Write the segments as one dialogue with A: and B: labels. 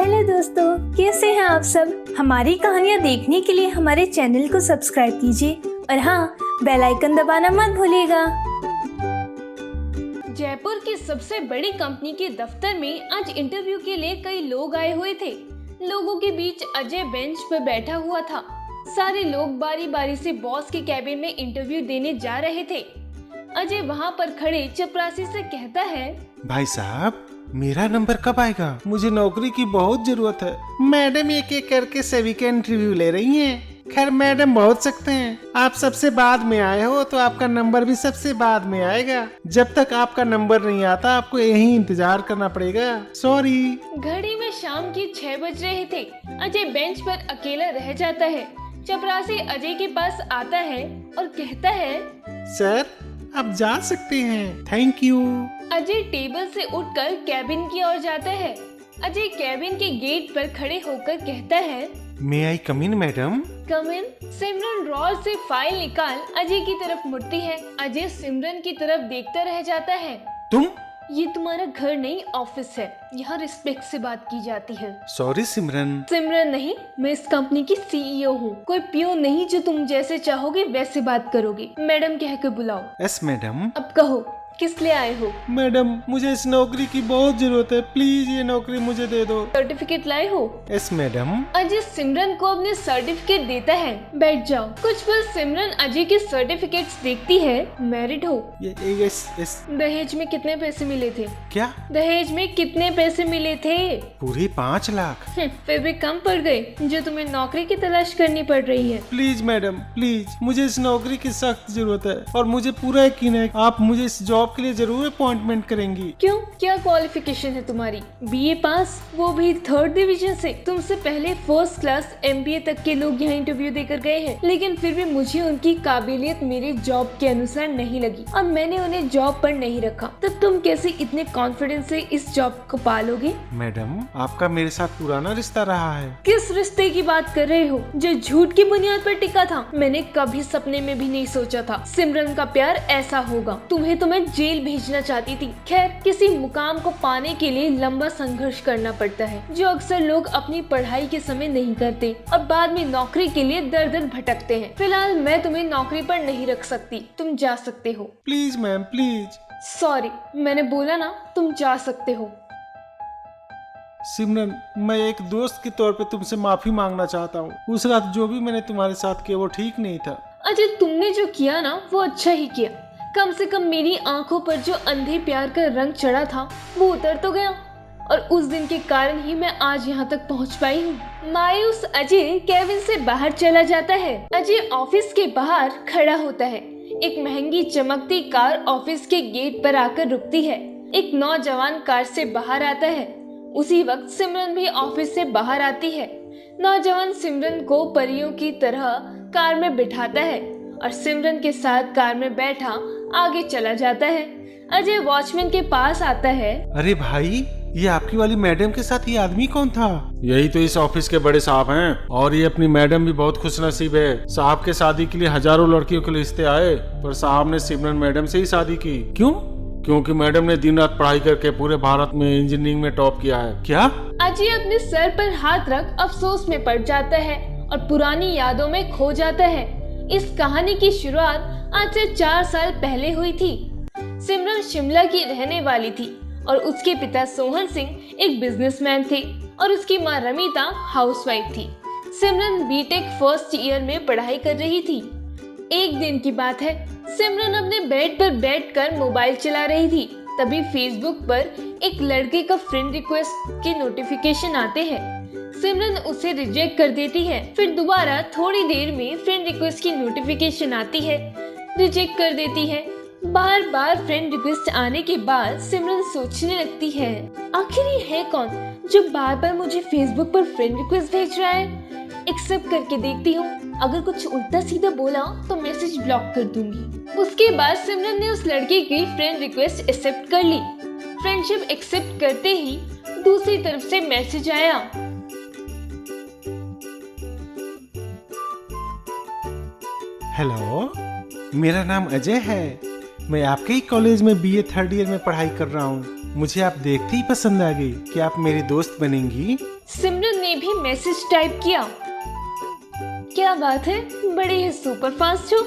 A: Hello दोस्तों, कैसे हैं आप सब। हमारी कहानियाँ देखने के लिए हमारे चैनल को सब्सक्राइब कीजिए और हाँ, बेल आइकन दबाना मत भूलिएगा।
B: जयपुर की सबसे बड़ी कंपनी के दफ्तर में आज इंटरव्यू के लिए कई लोग आए हुए थे। लोगों के बीच अजय बेंच पर बैठा हुआ था। सारे लोग बारी बारी से बॉस के कैबिन में इंटरव्यू देने जा रहे थे। अजय वहाँ पर खड़े चपरासी से कहता है,
C: भाई साहब, मेरा नंबर कब आएगा? मुझे नौकरी की बहुत जरूरत है। मैडम एक एक करके सभी के इंटरव्यू ले रही हैं। खैर, मैडम बहुत सकते हैं। आप सबसे बाद में आए हो तो आपका नंबर भी सबसे बाद में आएगा। जब तक आपका नंबर नहीं आता आपको यहीं इंतजार करना पड़ेगा। सॉरी।
B: घड़ी में शाम के 6 बज रहे थे। अजय बेंच पर अकेला रह जाता है। चपरासी अजय के पास आता है और कहता है,
C: सर, आप जा सकते हैं। Thank you.
B: अजय टेबल से उठकर कैबिन की ओर जाता है। अजय कैबिन के गेट पर खड़े होकर कहता है,
C: मे आई कम इन मैडम?
B: कम इन। सिमरन ड्रॉर से फाइल निकाल अजय की तरफ मुड़ती है। अजय सिमरन की तरफ देखता रह जाता है।
C: तुम?
B: ये तुम्हारा घर नहीं, ऑफिस है। यहाँ रिस्पेक्ट से बात की जाती है।
C: सॉरी सिमरन।
B: सिमरन नहीं, मैं इस कंपनी की सीईओ हूँ। कोई पियो नहीं जो तुम जैसे चाहोगे वैसे बात करोगे। मैडम कहकर बुलाओ।
C: Yes madam.
B: अब कहो, किस लिए आए हो?
C: मैडम, मुझे इस नौकरी की बहुत जरूरत है। प्लीज ये नौकरी मुझे दे दो।
B: सर्टिफिकेट लाए हो?
C: Yes madam.
B: अजय सिमरन को अपने सर्टिफिकेट देता है। बैठ जाओ। कुछ पल सिमरन अजय के सर्टिफिकेट्स देखती है। मैरिड हो?
C: Yes yes.
B: दहेज में कितने पैसे मिले थे?
C: क्या?
B: दहेज में कितने पैसे मिले थे?
C: पूरे 5 लाख।
B: फिर भी कम पड़ गए जो तुम्हें नौकरी की तलाश करनी पड़ रही है।
C: प्लीज मैडम, प्लीज, मुझे इस नौकरी की सख्त जरूरत है और मुझे पूरा यकीन है आप मुझे इस जॉब के लिए जरूर अपॉइंटमेंट करेंगी।
B: क्यों, क्या क्वालिफिकेशन है तुम्हारी? बीए पास, वो भी 3rd डिवीजन से। तुमसे पहले फर्स्ट क्लास एमबीए तक के लोग यहाँ इंटरव्यू देकर गए हैं, लेकिन फिर भी मुझे उनकी काबिलियत मेरे जॉब के अनुसार नहीं लगी और मैंने उन्हें जॉब पर नहीं रखा। तब तुम कैसे इतने कॉन्फिडेंस से इस जॉब को पालोगे?
C: मैडम, आपका मेरे साथ पुराना रिश्ता रहा है।
B: किस रिश्ते की बात कर रहे हो जो झूठ की बुनियाद पर टिका था? मैंने कभी सपने में भी नहीं सोचा था सिमरन का प्यार ऐसा होगा। तुम्हें तो मैं जेल भेजना चाहती थी। खैर, किसी मुकाम को पाने के लिए लंबा संघर्ष करना पड़ता है, जो अक्सर लोग अपनी पढ़ाई के समय नहीं करते और बाद में नौकरी के लिए दर दर भटकते हैं। फिलहाल मैं तुम्हें नौकरी पर नहीं रख सकती, तुम जा सकते हो।
C: Please ma'am, please.
B: सॉरी, मैंने बोला ना, तुम जा सकते हो।
C: सिमरन, मैं एक दोस्त के तौर पे तुमसे माफी मांगना चाहता हूँ। उस रात जो भी मैंने तुम्हारे साथ किया वो ठीक नहीं था।
B: अजय, तुमने जो किया ना वो अच्छा ही किया। कम से कम मेरी आंखों पर जो अंधे प्यार का रंग चढ़ा था वो उतर तो गया और उस दिन के कारण ही मैं आज यहाँ तक पहुँच पाई हूँ। मायूस अजय केबिन से बाहर चला जाता है। अजय ऑफिस के बाहर खड़ा होता है। एक महंगी चमकती कार ऑफिस के गेट पर आकर रुकती है। एक नौजवान कार से बाहर आता है। उसी वक्त सिमरन भी ऑफिस से बाहर आती है। नौजवान सिमरन को परियों की तरह कार में बिठाता है और सिमरन के साथ कार में बैठा आगे चला जाता है। अजय वॉचमैन के पास आता है।
C: अरे भाई, ये आपकी वाली मैडम के साथ ये आदमी कौन था? यही तो इस ऑफिस के बड़े साहब हैं और ये अपनी मैडम भी बहुत खुशनसीब है। साहब के शादी के लिए हजारों लड़कियों के रिश्ते आए, पर साहब ने सिमरन मैडम से ही शादी की। क्यों? क्योंकि मैडम ने दिन रात पढ़ाई करके पूरे भारत में इंजीनियरिंग में टॉप किया है। क्या?
B: अजय अपने सर पर हाथ रख अफसोस में पड़ जाता है और पुरानी यादों में खो जाता है। इस कहानी की शुरुआत आज से 4 साल पहले हुई थी। सिमरन शिमला की रहने वाली थी और उसके पिता सोहन सिंह एक बिजनेसमैन थे और उसकी मां रमीता हाउसवाइफ थी। सिमरन बीटेक फर्स्ट ईयर में पढ़ाई कर रही थी। एक दिन की बात है, सिमरन अपने बेड पर बैठकर मोबाइल चला रही थी। तभी फेसबुक पर एक लड़के का फ्रेंड रिक्वेस्ट के नोटिफिकेशन आते हैं। सिमरन उसे रिजेक्ट कर देती है। फिर दोबारा थोड़ी देर में फ्रेंड रिक्वेस्ट की नोटिफिकेशन आती है, रिजेक्ट कर देती है। बार बार फ्रेंड रिक्वेस्ट आने के बाद सिमरन सोचने लगती है, आखिर ये है कौन जो बार बार मुझे फेसबुक पर फ्रेंड रिक्वेस्ट भेज रहा है। एक्सेप्ट करके देखती हूँ, अगर कुछ उल्टा सीधा बोला तो मैसेज ब्लॉक कर दूंगी। उसके बाद सिमरन ने उस लड़के की फ्रेंड रिक्वेस्ट एक्सेप्ट कर ली। फ्रेंडशिप एक्सेप्ट करते ही दूसरी तरफ से मैसेज आया।
C: हेलो, मेरा नाम अजय है। मैं आपके ही कॉलेज में बीए 3rd ईयर में पढ़ाई कर रहा हूँ। मुझे आप देखते ही पसंद आ गई। क्या आप मेरी दोस्त बनेंगी?
B: सिमरन ने भी मैसेज टाइप किया। क्या बात है, बड़े ही सुपर फास्ट हो,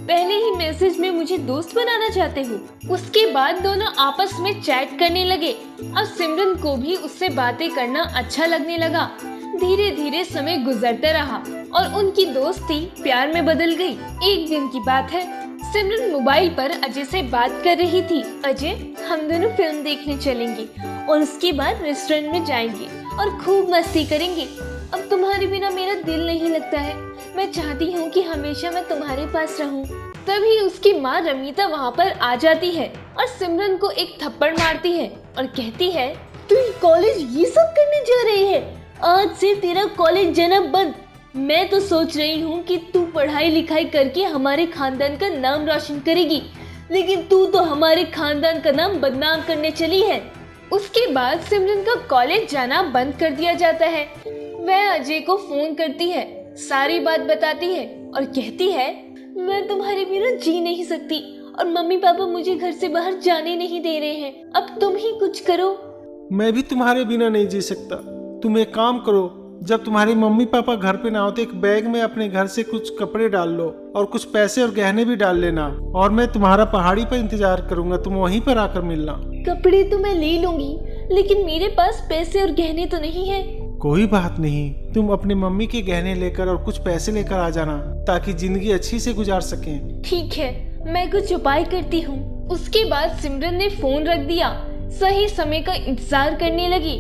B: पहले ही मैसेज में मुझे दोस्त बनाना चाहते हो। उसके बाद दोनों आपस में चैट करने लगे। अब सिमरन को भी उससे बातें करना अच्छा लगने लगा। धीरे धीरे समय गुजरता रहा और उनकी दोस्ती प्यार में बदल गई। एक दिन की बात है, सिमरन मोबाइल पर अजय से बात कर रही थी। अजय, हम दोनों फिल्म देखने चलेंगे और उसके बाद रेस्टोरेंट में जाएंगे और खूब मस्ती करेंगे। अब तुम्हारे बिना मेरा दिल नहीं लगता है, मैं चाहती हूँ कि हमेशा मैं तुम्हारे पास रहूँ। तभी उसकी माँ रमीता वहाँ पर आ जाती है और सिमरन को एक थप्पड़ मारती है और कहती है, तुम कॉलेज ये सब करने जा रही है? आज से तेरा कॉलेज जाना बंद। मैं तो सोच रही हूँ कि तू पढ़ाई लिखाई करके हमारे खानदान का नाम रोशन करेगी, लेकिन तू तो हमारे खानदान का नाम बदनाम करने चली है। उसके बाद सिमरन का कॉलेज जाना बंद कर दिया जाता है। वह अजय को फोन करती है, सारी बात बताती है और कहती है, मैं तुम्हारे बिना जी नहीं सकती और मम्मी पापा मुझे घर से बाहर जाने नहीं दे रहे हैं। अब तुम ही कुछ करो।
C: मैं भी तुम्हारे बिना नहीं जी सकता। तुम एक काम करो, जब तुम्हारे मम्मी पापा घर पे ना हो तो एक बैग में अपने घर से कुछ कपड़े डाल लो और कुछ पैसे और गहने भी डाल लेना, और मैं तुम्हारा पहाड़ी पर इंतजार करूंगा, तुम वहीं पर आकर मिलना।
B: कपड़े तो मैं ले लूंगी, लेकिन मेरे पास पैसे और गहने तो नहीं है।
C: कोई बात नहीं, तुम अपने मम्मी के गहने लेकर और कुछ पैसे लेकर आ जाना, ताकि जिंदगी अच्छी से गुजार सकें।
B: ठीक है, मैं कुछ उपाय करती हूँ। उसके बाद सिमरन ने फोन रख दिया। सही समय का इंतजार करने लगी।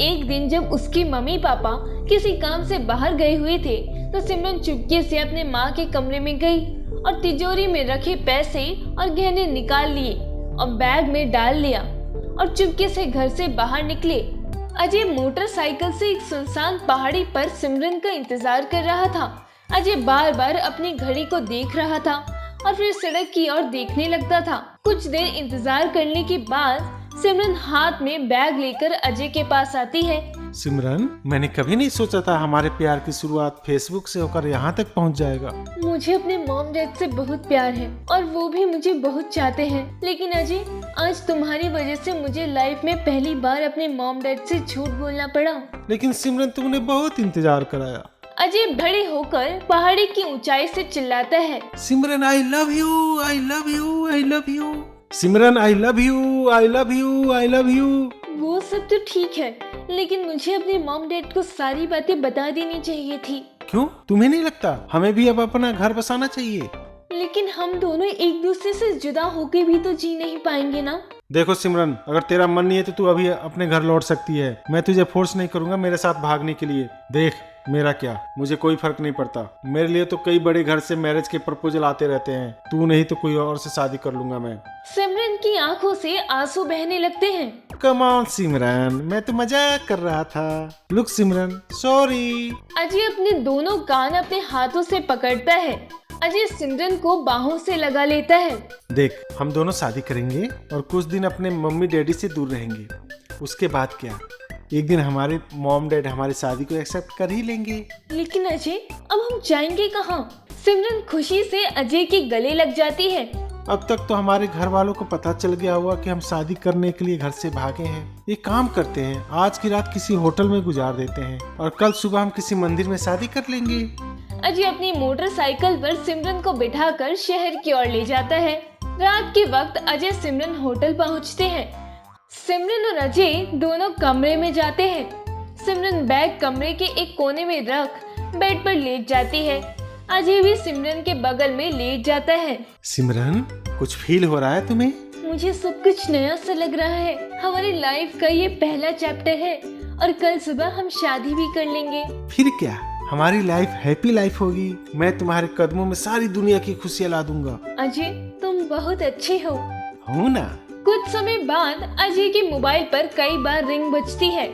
B: एक दिन जब उसके मम्मी पापा किसी काम से बाहर गए हुए थे, तो सिमरन चुपके से अपने माँ के कमरे में गई और तिजोरी में रखे पैसे और गहने निकाल लिए और बैग में डाल लिया और चुपके से घर से बाहर निकले। अजय मोटरसाइकिल से एक सुनसान पहाड़ी पर सिमरन का इंतजार कर रहा था। अजय बार बार अपनी घड़ी को देख रहा था और फिर सड़क की ओर देखने लगता था। कुछ देर इंतजार करने के बाद सिमरन हाथ में बैग लेकर अजय के पास आती है।
C: सिमरन, मैंने कभी नहीं सोचा था हमारे प्यार की शुरुआत फेसबुक से होकर यहाँ तक पहुँच जाएगा।
B: मुझे अपने मॉम डैड से बहुत प्यार है और वो भी मुझे बहुत चाहते हैं, लेकिन अजय, आज तुम्हारी वजह से मुझे लाइफ में पहली बार अपने मॉम डैड से झूठ बोलना पड़ा।
C: लेकिन सिमरन, तुमने बहुत इंतजार कराया।
B: अजय खड़े होकर पहाड़ी की ऊंचाई से चिल्लाता है,
C: Simran, I love you, I love you, I love you. Simran, I love you, I love you, I love you.
B: वो सब तो ठीक है, लेकिन मुझे अपने मॉम डैड को सारी बातें बता देनी चाहिए थी।
C: क्यों, तुम्हें नहीं लगता हमें भी अब अपना घर बसाना चाहिए?
B: लेकिन हम दोनों एक दूसरे से जुदा होके भी तो जी नहीं पाएंगे ना।
C: देखो सिमरन, अगर तेरा मन नहीं है तो तू अभी अपने घर लौट सकती है। मैं तुझे फोर्स नहीं करूंगा मेरे साथ भागने के लिए। देख, मेरा क्या, मुझे कोई फर्क नहीं पड़ता। मेरे लिए तो कई बड़े घर से मैरिज के प्रपोजल आते रहते हैं। तू नहीं तो कोई और से शादी कर लूंगा मैं।
B: सिमरन की आंखों से आंसू बहने लगते हैं।
C: कम ऑन सिमरन, मैं तो मजाक कर रहा था। लुक सिमरन, सॉरी।
B: अजय अपने दोनों कान अपने हाथों से पकड़ता है। अजय सिमरन को बाहों से लगा लेता है।
C: देख, हम दोनों शादी करेंगे और कुछ दिन अपने मम्मी डैडी से दूर रहेंगे। उसके बाद क्या, एक दिन हमारे मॉम डैड हमारी शादी को एक्सेप्ट कर ही लेंगे।
B: लेकिन अजय, अब हम जाएंगे कहाँ? सिमरन खुशी से अजय के गले लग जाती है।
C: अब तक तो हमारे घर वालों को पता चल गया होगा कि हम शादी करने के लिए घर से भागे हैं। एक काम करते हैं, आज की रात किसी होटल में गुजार देते हैं और कल सुबह हम किसी मंदिर में शादी कर लेंगे।
B: अजय अपनी मोटरसाइकिल पर सिमरन को बिठाकर शहर की ओर ले जाता है। रात के वक्त अजय सिमरन होटल पहुंचते हैं। सिमरन और अजय दोनों कमरे में जाते हैं। सिमरन बैग कमरे के एक कोने में रख बेड पर लेट जाती है। अजय भी सिमरन के बगल में लेट जाता है।
C: सिमरन, कुछ फील हो रहा है तुम्हें?
B: मुझे सब कुछ नया सा लग रहा है। हमारी लाइफ का ये पहला चैप्टर है और कल सुबह हम शादी भी कर लेंगे।
C: फिर क्या, हमारी लाइफ हैप्पी लाइफ होगी। मैं तुम्हारे कदमों में सारी दुनिया की खुशियाँ ला दूंगा।
B: अजय, तुम बहुत अच्छे हो।
C: हूँ ना?
B: कुछ समय बाद अजय के मोबाइल पर कई बार रिंग बजती है।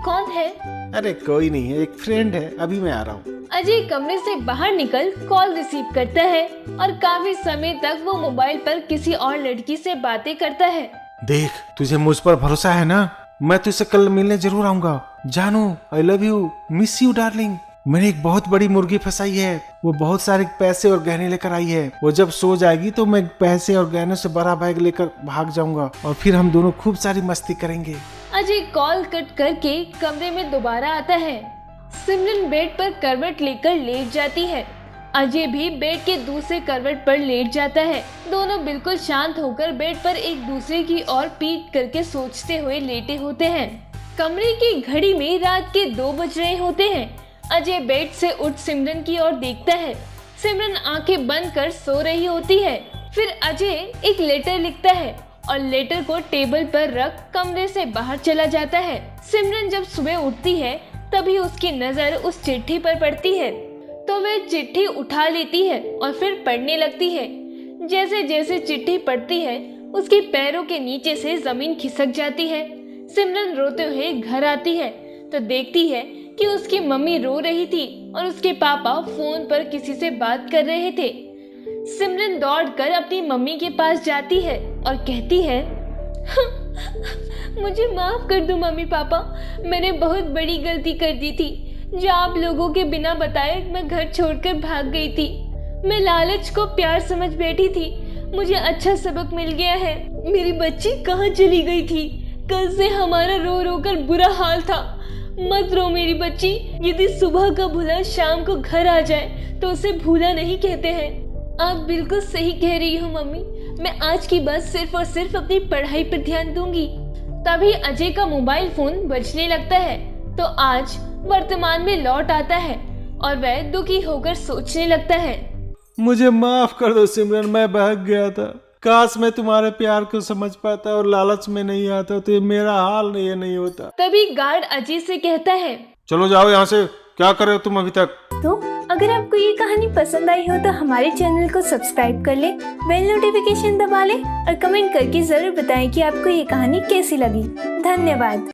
B: कौन है?
C: अरे कोई नहीं है, एक फ्रेंड है, अभी मैं आ रहा हूँ।
B: अजय कमरे से बाहर निकल कॉल रिसीव करता है और काफी समय तक वो मोबाइल पर किसी और लड़की से बातें करता है।
C: देख, तुझे मुझ पर भरोसा है ना? मैं तुझसे कल मिलने जरूर आऊंगा। जानू, आई love you, miss you darling. मैंने एक बहुत बड़ी मुर्गी फंसाई है। वो बहुत सारे पैसे और गहने लेकर आई है। वो जब सो जाएगी तो मैं पैसे और गहनों से बड़ा बैग लेकर भाग जाऊंगा और फिर हम दोनों खूब सारी मस्ती करेंगे।
B: अजय कॉल कट करके कमरे में दोबारा आता है। सिमरन बेड पर करवट लेकर लेट जाती है। अजय भी बेड के दूसरे करवट पर लेट जाता है। दोनों बिल्कुल शांत होकर बेड पर एक दूसरे की ओर पीठ करके सोचते हुए लेटे होते हैं। कमरे की घड़ी में रात के 2 बज रहे होते हैं। अजय बेड से उठ सिमरन की ओर देखता है। सिमरन आंखें बंद कर सो रही होती है। फिर अजय एक लेटर लिखता है और लेटर को टेबल पर रख कमरे से बाहर चला जाता है। सिमरन जब सुबह उठती है तभी उसकी नजर उस चिट्ठी पर पड़ती है, तो वह चिट्ठी उठा लेती है और फिर पढ़ने लगती है। जैसे जैसे चिट्ठी पढ़ती है उसके पैरों के नीचे से जमीन खिसक जाती है। सिमरन रोते हुए घर आती है तो देखती है कि उसकी मम्मी रो रही थी और उसके पापा फोन पर किसी से बात कर रहे थे। सिमरन दौड़कर अपनी मम्मी के पास जाती है और कहती है, मुझे माफ कर दो मम्मी पापा, मैंने बहुत बड़ी गलती कर दी थी। जो आप लोगों के बिना बताए मैं घर छोड़कर भाग गई थी। मैं लालच को प्यार समझ बैठी थी। मुझे अच्छा सबक मिल गया है। मेरी बच्ची कहाँ चली गई थी? कल से हमारा रो रो कर बुरा हाल था। मत रो मेरी बच्ची। यदि सुबह का भूला शाम को घर आ जाए तो उसे भूला नहीं कहते हैं। आप बिल्कुल सही कह रही हो मम्मी। मैं आज की बात सिर्फ और सिर्फ अपनी पढ़ाई पर ध्यान दूंगी। तभी अजय का मोबाइल फोन बजने लगता है तो आज वर्तमान में लौट आता है और वह दुखी होकर सोचने लगता है,
C: मुझे माफ कर दो सिमरन, मैं बहक गया था। काश मैं तुम्हारे प्यार को समझ पाता और लालच में नहीं आता तो ये मेरा हाल ये नहीं होता।
B: तभी गार्ड अजय से कहता है,
C: चलो जाओ यहाँ से, क्या कर रहे हो तुम अभी तक?
A: तो अगर आपको ये कहानी पसंद आई हो तो हमारे चैनल को सब्सक्राइब कर ले, बेल नोटिफिकेशन दबा ले और कमेंट करके जरूर बताएं कि आपको ये कहानी कैसी लगी। धन्यवाद।